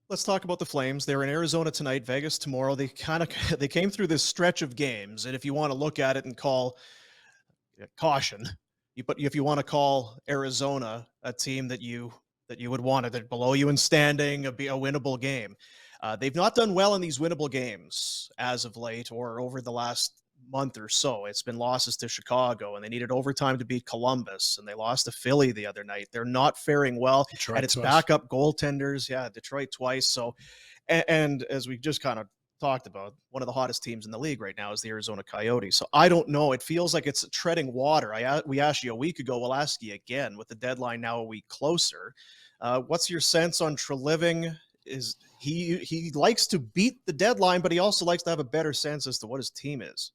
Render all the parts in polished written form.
Let's talk about the Flames. They're in Arizona tonight, Vegas tomorrow. They kind of they came through this stretch of games, and if you want to look at it and call caution, but if you want to call Arizona a team that you would want it below you in standing, be a winnable game. They've not done well in these winnable games as of late or over the last month or so. It's been losses to Chicago, and they needed overtime to beat Columbus, and they lost to Philly the other night. They're not faring well, and Detroit it's twice. backup goaltenders. Yeah, Detroit twice. So, and as we just kind of talked about, one of the hottest teams in the league right now is the Arizona Coyotes. So I don't know. It feels like it's treading water. We asked you a week ago. We'll ask you again with the deadline now a week closer. What's your sense on Treliving? Is he likes to beat the deadline, but he also likes to have a better sense as to what his team is.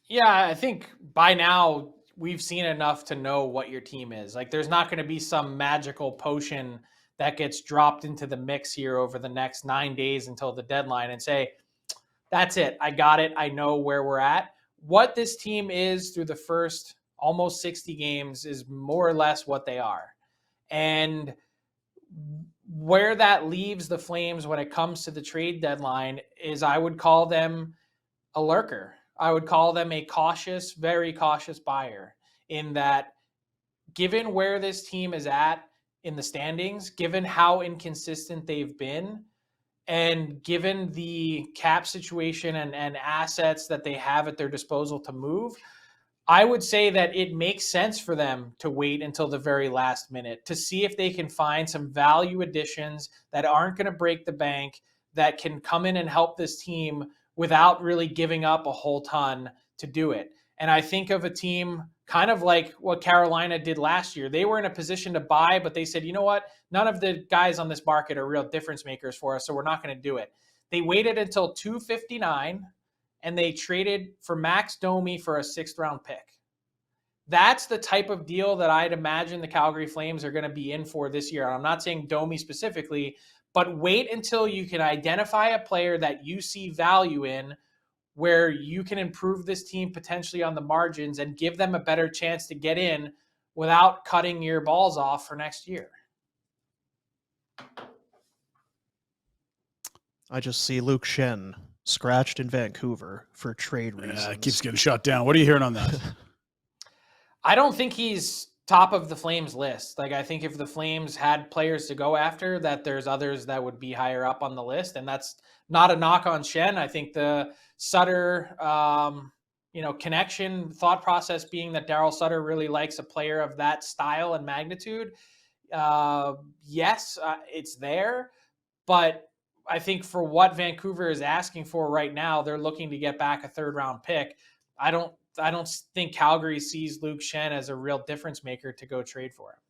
Yeah, I think by now we've seen enough to know what your team is. Like, there's not going to be some magical potion that gets dropped into the mix here over the next 9 days until the deadline and say, that's it. I got it. I know where we're at. What this team is through the first almost 60 games is more or less what they are. And where that leaves the Flames when it comes to the trade deadline is I would call them a lurker. I would call them a cautious, very cautious buyer, in that given where this team is at in the standings, given how inconsistent they've been, and given the cap situation and assets that they have at their disposal to move, I would say that it makes sense for them to wait until the very last minute to see if they can find some value additions that aren't going to break the bank, that can come in and help this team without really giving up a whole ton to do it. And I think of a team kind of like what Carolina did last year. They were in a position to buy, but they said, you know what? None of the guys on this market are real difference makers for us, so we're not going to do it. They waited until 259 and they traded for Max Domi for a 6th-round pick. That's the type of deal that I'd imagine the Calgary Flames are going to be in for this year. I'm not saying Domi specifically, but wait until you can identify a player that you see value in, where you can improve this team potentially on the margins and give them a better chance to get in without cutting your balls off for next year. I just see Luke Schenn scratched in Vancouver for trade reasons. Keeps getting shut down. What are you hearing on that? I don't think he's top of the Flames list. Like, I think if the Flames had players to go after, that there's others that would be higher up on the list. And that's not a knock on Schenn. I think the Sutter, connection, thought process being that Daryl Sutter really likes a player of that style and magnitude. Yes, it's there. But I think for what Vancouver is asking for right now, they're looking to get back a 3rd-round pick. I don't think Calgary sees Luke Schenn as a real difference maker to go trade for him.